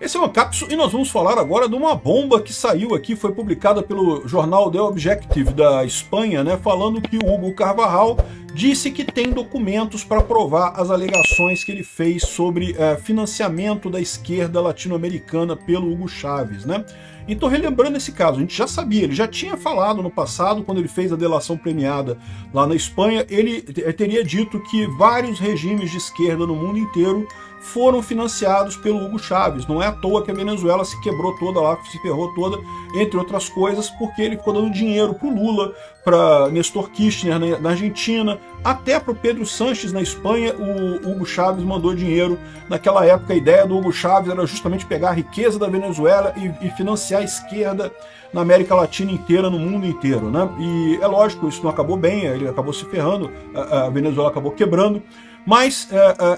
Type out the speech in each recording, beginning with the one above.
Esse é o Ancapsu e nós vamos falar agora de uma bomba que saiu aqui, foi publicada pelo jornal The Objective da Espanha, né, falando que o Hugo Carvajal disse que tem documentos para provar as alegações que ele fez sobre financiamento da esquerda latino-americana pelo Hugo Chávez, né? Então, relembrando esse caso, a gente já sabia, ele já tinha falado no passado, quando ele fez a delação premiada lá na Espanha, ele teria dito que vários regimes de esquerda no mundo inteiro foram financiados pelo Hugo Chávez. Não é à toa que a Venezuela se quebrou toda lá, se ferrou toda, entre outras coisas, porque ele ficou dando dinheiro para o Lula, para Néstor Kirchner na Argentina, até para o Pedro Sánchez na Espanha, o Hugo Chávez mandou dinheiro. Naquela época a ideia do Hugo Chávez era justamente pegar a riqueza da Venezuela e financiar a esquerda na América Latina inteira, no mundo inteiro, né? E é lógico, isso não acabou bem, ele acabou se ferrando, a Venezuela acabou quebrando. Mas,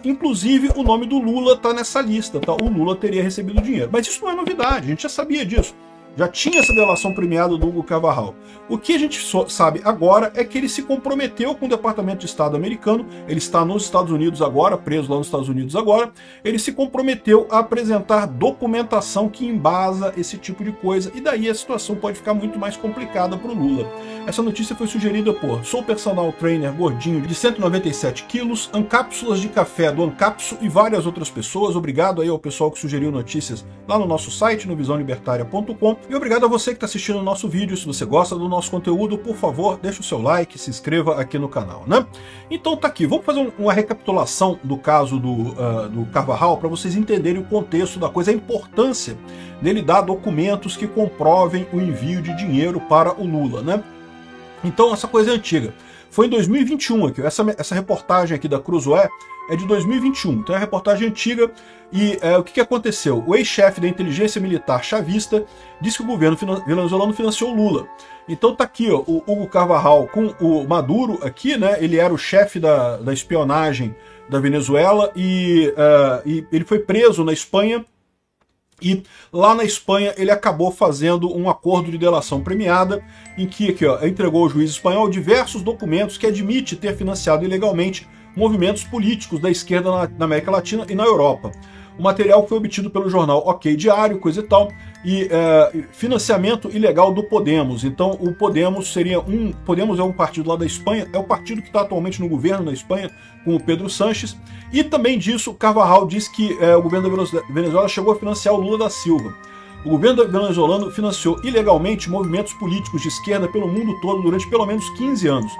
inclusive, o nome do Lula está nessa lista, tá? O Lula teria recebido dinheiro. Mas isso não é novidade, a gente já sabia disso. Já tinha essa delação premiada do Hugo Carvajal. O que a gente sabe agora é que ele se comprometeu com o Departamento de Estado americano, ele está nos Estados Unidos agora, preso lá nos Estados Unidos agora, ele se comprometeu a apresentar documentação que embasa esse tipo de coisa, e daí a situação pode ficar muito mais complicada para o Lula. Essa notícia foi sugerida por Sou Personal Trainer Gordinho, de 197 quilos, Ancapsulas de Café do Ancapsu e várias outras pessoas. Obrigado aí ao pessoal que sugeriu notícias lá no nosso site, no visãolibertaria.com. E obrigado a você que está assistindo o nosso vídeo. Se você gosta do nosso conteúdo, por favor, deixa o seu like, se inscreva aqui no canal, né? Então tá aqui, vamos fazer uma recapitulação do caso do Carvajal para vocês entenderem o contexto da coisa, a importância dele dar documentos que comprovem o envio de dinheiro para o Lula, né? Então essa coisa é antiga. Foi em 2021 aqui, essa reportagem aqui da Cruzoé é de 2021, então é uma reportagem antiga. E o que aconteceu? O ex-chefe da inteligência militar chavista disse que o governo venezuelano financiou o Lula. Então tá aqui, ó, o Hugo Carvajal com o Maduro aqui, né? Ele era o chefe da espionagem da Venezuela e ele foi preso na Espanha. E lá na Espanha ele acabou fazendo um acordo de delação premiada em que aqui, ó, entregou ao juiz espanhol diversos documentos que admite ter financiado ilegalmente movimentos políticos da esquerda na América Latina e na Europa. O material foi obtido pelo jornal OK Diário, coisa e tal, e financiamento ilegal do Podemos. Então o Podemos Podemos é um partido lá da Espanha, é o partido que está atualmente no governo na Espanha, com o Pedro Sánchez, e também disso Carvajal diz que o governo da Venezuela chegou a financiar o Lula da Silva. O governo venezuelano financiou ilegalmente movimentos políticos de esquerda pelo mundo todo durante pelo menos 15 anos.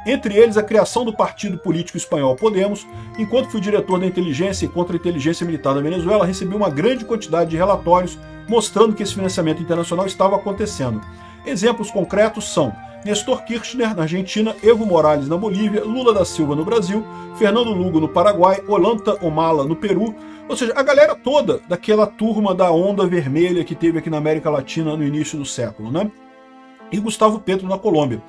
Entre eles a criação do partido político espanhol Podemos. Enquanto fui diretor da inteligência e contra-inteligência militar da Venezuela, recebi uma grande quantidade de relatórios mostrando que esse financiamento internacional estava acontecendo. Exemplos concretos são Néstor Kirchner na Argentina, Evo Morales na Bolívia, Lula da Silva no Brasil, Fernando Lugo no Paraguai, Ollanta Humala no Peru, ou seja, a galera toda daquela turma da onda vermelha que teve aqui na América Latina no início do século, né? E Gustavo Petro na Colômbia.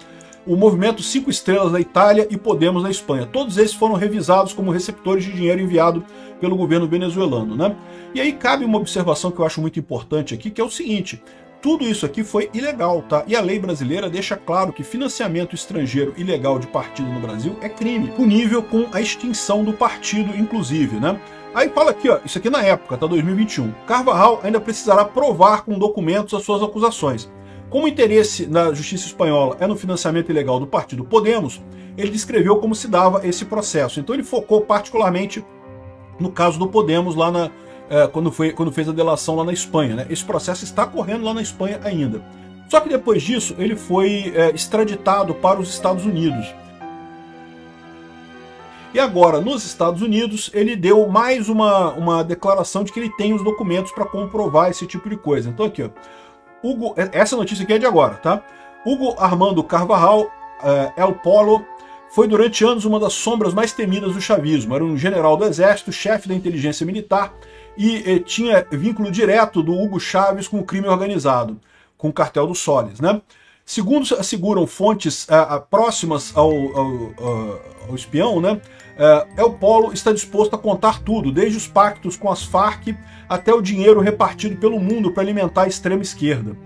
O movimento 5 Estrelas da Itália e Podemos na Espanha. Todos esses foram revisados como receptores de dinheiro enviado pelo governo venezuelano, né? E aí cabe uma observação que eu acho muito importante aqui, que é o seguinte: tudo isso aqui foi ilegal, tá? E a lei brasileira deixa claro que financiamento estrangeiro ilegal de partido no Brasil é crime, punível com a extinção do partido, inclusive, né? Aí fala aqui, ó, isso aqui na época, tá? 2021. Carvajal ainda precisará provar com documentos as suas acusações. Como o interesse na justiça espanhola é no financiamento ilegal do partido Podemos, ele descreveu como se dava esse processo. Então ele focou particularmente no caso do Podemos lá quando fez a delação lá na Espanha, né? Esse processo está correndo lá na Espanha ainda. Só que depois disso ele foi extraditado para os Estados Unidos. E agora, nos Estados Unidos, ele deu mais uma declaração de que ele tem os documentos para comprovar esse tipo de coisa. Então aqui, ó. Essa notícia aqui é de agora, tá? Hugo Armando Carvajal, El Polo, foi durante anos uma das sombras mais temidas do chavismo. Era um general do exército, chefe da inteligência militar e tinha vínculo direto do Hugo Chávez com o crime organizado, com o cartel dos Soles, né? Segundo asseguram fontes próximas ao espião, né? El Polo está disposto a contar tudo, desde os pactos com as Farc até o dinheiro repartido pelo mundo para alimentar a extrema esquerda.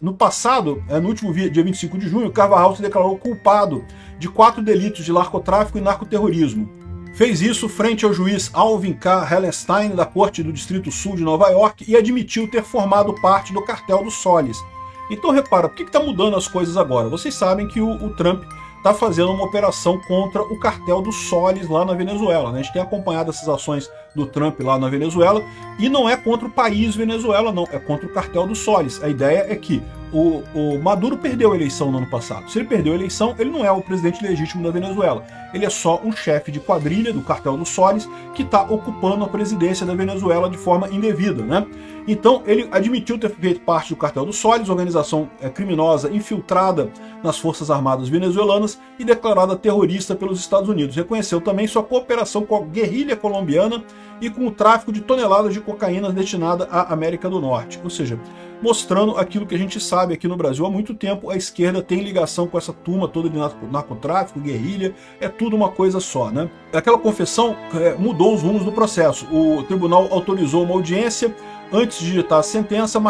No passado, no último dia 25 de junho, Carvajal se declarou culpado de 4 delitos de narcotráfico e narcoterrorismo. Fez isso frente ao juiz Alvin K. Hellenstein, da Corte do Distrito Sul de Nova York, e admitiu ter formado parte do cartel do Solis. Então repara, por que está mudando as coisas agora? Vocês sabem que o Trump está fazendo uma operação contra o cartel do Solis lá na Venezuela, né? A gente tem acompanhado essas ações do Trump lá na Venezuela, e não é contra o país Venezuela, não, é contra o cartel do Solis. A ideia é que o Maduro perdeu a eleição no ano passado. Se ele perdeu a eleição, ele não é o presidente legítimo da Venezuela. Ele é só um chefe de quadrilha do cartel do Solis que está ocupando a presidência da Venezuela de forma indevida, né? Então ele admitiu ter feito parte do cartel do Solis, organização criminosa infiltrada nas Forças Armadas venezuelanas e declarada terrorista pelos Estados Unidos. Reconheceu também sua cooperação com a guerrilha colombiana e com o tráfico de toneladas de cocaína destinada à América do Norte. Ou seja, mostrando aquilo que a gente sabe aqui no Brasil há muito tempo, a esquerda tem ligação com essa turma toda de narcotráfico, guerrilha, é tudo uma coisa só, né? Aquela confissão mudou os rumos do processo. O tribunal autorizou uma audiência antes de digitar a sentença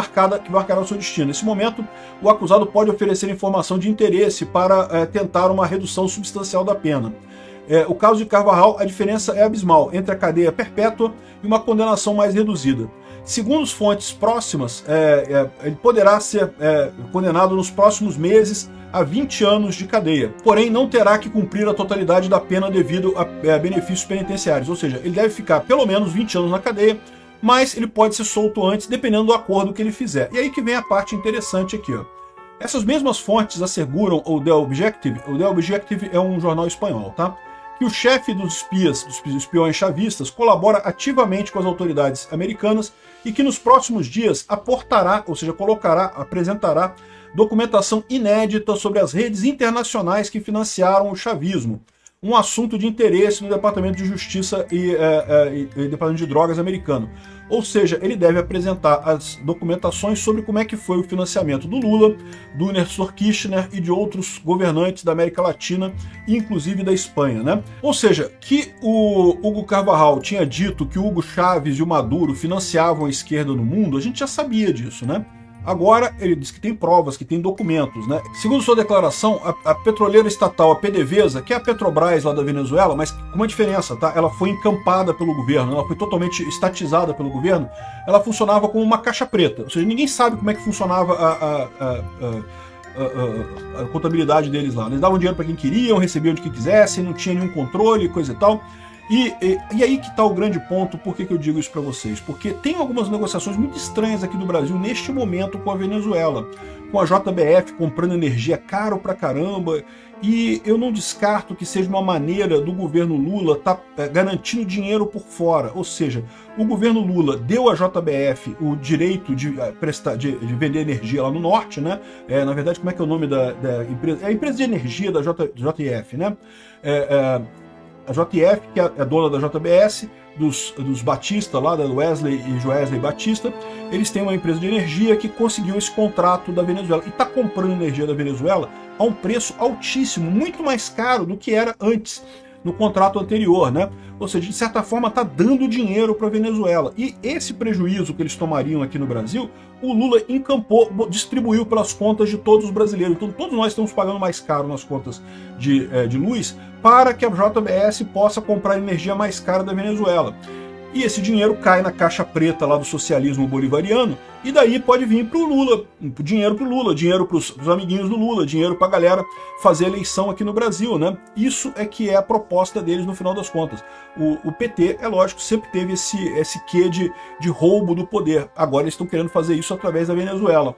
que marcará o seu destino. Nesse momento, o acusado pode oferecer informação de interesse para tentar uma redução substancial da pena. O caso de Carvajal, a diferença é abismal entre a cadeia perpétua e uma condenação mais reduzida. Segundo as fontes próximas, ele poderá ser condenado nos próximos meses a 20 anos de cadeia, porém não terá que cumprir a totalidade da pena devido a benefícios penitenciários, ou seja, ele deve ficar pelo menos 20 anos na cadeia, mas ele pode ser solto antes, dependendo do acordo que ele fizer. E aí que vem a parte interessante aqui, ó. Essas mesmas fontes asseguram o The Objective é um jornal espanhol, tá? Que o chefe dos espiões chavistas, colabora ativamente com as autoridades americanas e que nos próximos dias apresentará documentação inédita sobre as redes internacionais que financiaram o chavismo, um assunto de interesse no Departamento de Justiça e Departamento de Drogas americano. Ou seja, ele deve apresentar as documentações sobre como é que foi o financiamento do Lula, do Néstor Kirchner e de outros governantes da América Latina, inclusive da Espanha, né? Ou seja, que o Hugo Carvajal tinha dito que o Hugo Chávez e o Maduro financiavam a esquerda no mundo, a gente já sabia disso, né? Agora, ele diz que tem provas, que tem documentos, né? Segundo sua declaração, a petroleira estatal, a PDVSA, que é a Petrobras lá da Venezuela, mas com uma diferença, tá? Ela foi encampada pelo governo, ela foi totalmente estatizada pelo governo, ela funcionava como uma caixa preta, ou seja, ninguém sabe como é que funcionava a contabilidade deles lá. Eles davam dinheiro para quem queriam, recebiam de quem quisessem, não tinha nenhum controle, coisa e tal. E aí que está o grande ponto, por que eu digo isso para vocês? Porque tem algumas negociações muito estranhas aqui no Brasil neste momento com a Venezuela, com a JBF comprando energia caro pra caramba, e eu não descarto que seja uma maneira do governo Lula estar garantindo dinheiro por fora, ou seja, o governo Lula deu à JBF o direito de vender energia lá no norte, né? Na verdade, como é que é o nome da empresa? É a empresa de energia da JF, né? A JF, que é dona da JBS, dos Batista, lá da Wesley e Joesley Batista, eles têm uma empresa de energia que conseguiu esse contrato da Venezuela e está comprando energia da Venezuela a um preço altíssimo, muito mais caro do que era antes, no contrato anterior, né? Ou seja, de certa forma está dando dinheiro para a Venezuela. E esse prejuízo que eles tomariam aqui no Brasil, o Lula encampou, distribuiu pelas contas de todos os brasileiros. Então todos nós estamos pagando mais caro nas contas de luz para que a JBS possa comprar energia mais cara da Venezuela. E esse dinheiro cai na caixa preta lá do socialismo bolivariano, e daí pode vir para o Lula, dinheiro para os amiguinhos do Lula, dinheiro para a galera fazer eleição aqui no Brasil, né? Isso é que é a proposta deles no final das contas. O PT, é lógico, sempre teve esse quê de roubo do poder. Agora eles estão querendo fazer isso através da Venezuela.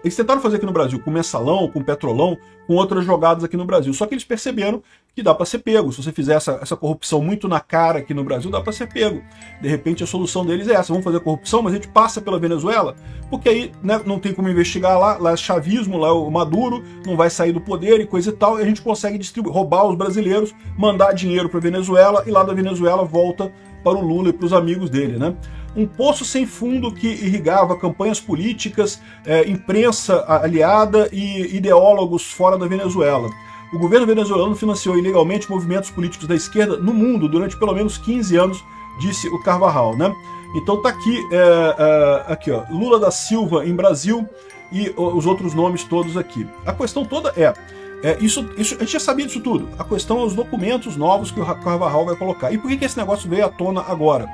Eles tentaram fazer aqui no Brasil com mensalão, com petrolão, com outras jogadas aqui no Brasil. Só que eles perceberam que dá para ser pego. Se você fizer essa corrupção muito na cara aqui no Brasil, dá para ser pego. De repente a solução deles é essa. Vamos fazer corrupção, mas a gente passa pela Venezuela, porque aí, né, não tem como investigar lá é chavismo, lá é o Maduro, não vai sair do poder e coisa e tal, e a gente consegue roubar os brasileiros, mandar dinheiro para a Venezuela, e lá da Venezuela volta para o Lula e para os amigos dele, né? Um poço sem fundo que irrigava campanhas políticas, imprensa aliada e ideólogos fora da Venezuela. O governo venezuelano financiou ilegalmente movimentos políticos da esquerda no mundo durante pelo menos 15 anos, disse o Carvajal, né? Então tá aqui, ó, Lula da Silva em Brasil e os outros nomes todos aqui. A questão toda é, Isso a gente já sabia disso tudo. A questão é os documentos novos que o Carvajal vai colocar. E por que esse negócio veio à tona agora?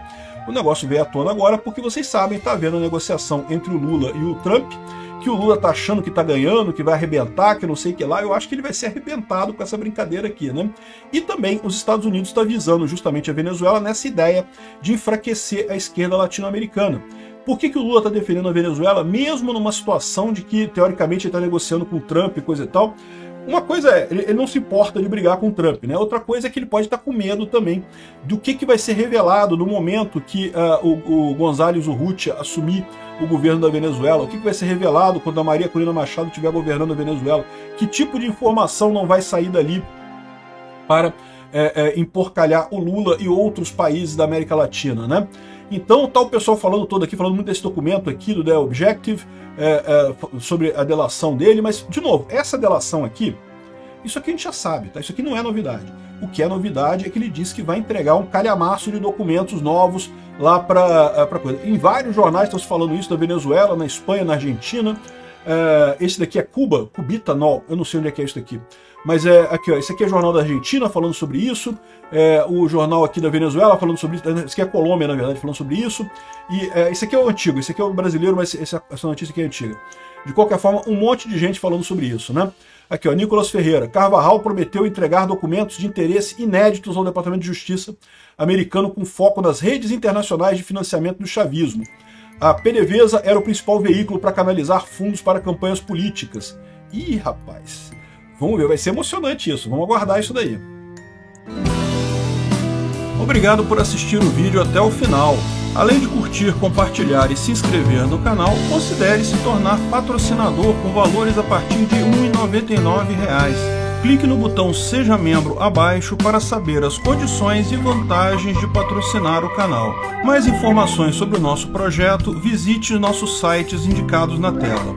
O negócio veio à tona agora porque vocês sabem, está havendo a negociação entre o Lula e o Trump, que o Lula tá achando que tá ganhando, que vai arrebentar, que não sei o que lá. Eu acho que ele vai ser arrebentado com essa brincadeira aqui, né? E também os Estados Unidos está visando justamente a Venezuela nessa ideia de enfraquecer a esquerda latino-americana. Por que o Lula está defendendo a Venezuela, mesmo numa situação de que, teoricamente, ele está negociando com o Trump e coisa e tal? Uma coisa é, ele não se importa de brigar com o Trump, né? Outra coisa é que ele pode estar com medo também do que vai ser revelado no momento que o González Urrutia assumir o governo da Venezuela, o que vai ser revelado quando a Maria Corina Machado estiver governando a Venezuela, que tipo de informação não vai sair dali para emporcalhar o Lula e outros países da América Latina, né? Então tá o pessoal falando todo aqui, falando muito desse documento aqui do The Objective, sobre a delação dele, mas, de novo, essa delação aqui, isso aqui a gente já sabe, tá? Isso aqui não é novidade. O que é novidade é que ele disse que vai entregar um calhamaço de documentos novos lá para coisa. Em vários jornais estão se falando isso, da Venezuela, na Espanha, na Argentina. Esse daqui é Cuba, Cubitanol, eu não sei onde é que é isso daqui. Mas aqui, ó, esse aqui é o jornal da Argentina falando sobre isso, o jornal aqui da Venezuela falando sobre isso, esse aqui é a Colômbia, na verdade, falando sobre isso, e esse aqui é o antigo, esse aqui é o brasileiro, mas essa notícia aqui é antiga. De qualquer forma, um monte de gente falando sobre isso, né? Aqui, ó, Nicolas Ferreira. Carvajal prometeu entregar documentos de interesse inéditos ao Departamento de Justiça americano com foco nas redes internacionais de financiamento do chavismo. A PDVSA era o principal veículo para canalizar fundos para campanhas políticas. Ih, rapaz, vamos ver, vai ser emocionante isso, vamos aguardar isso daí. Obrigado por assistir o vídeo até o final. Além de curtir, compartilhar e se inscrever no canal, considere se tornar patrocinador com valores a partir de R$ 1,99. Clique no botão Seja Membro abaixo para saber as condições e vantagens de patrocinar o canal. Mais informações sobre o nosso projeto, visite nossos sites indicados na tela.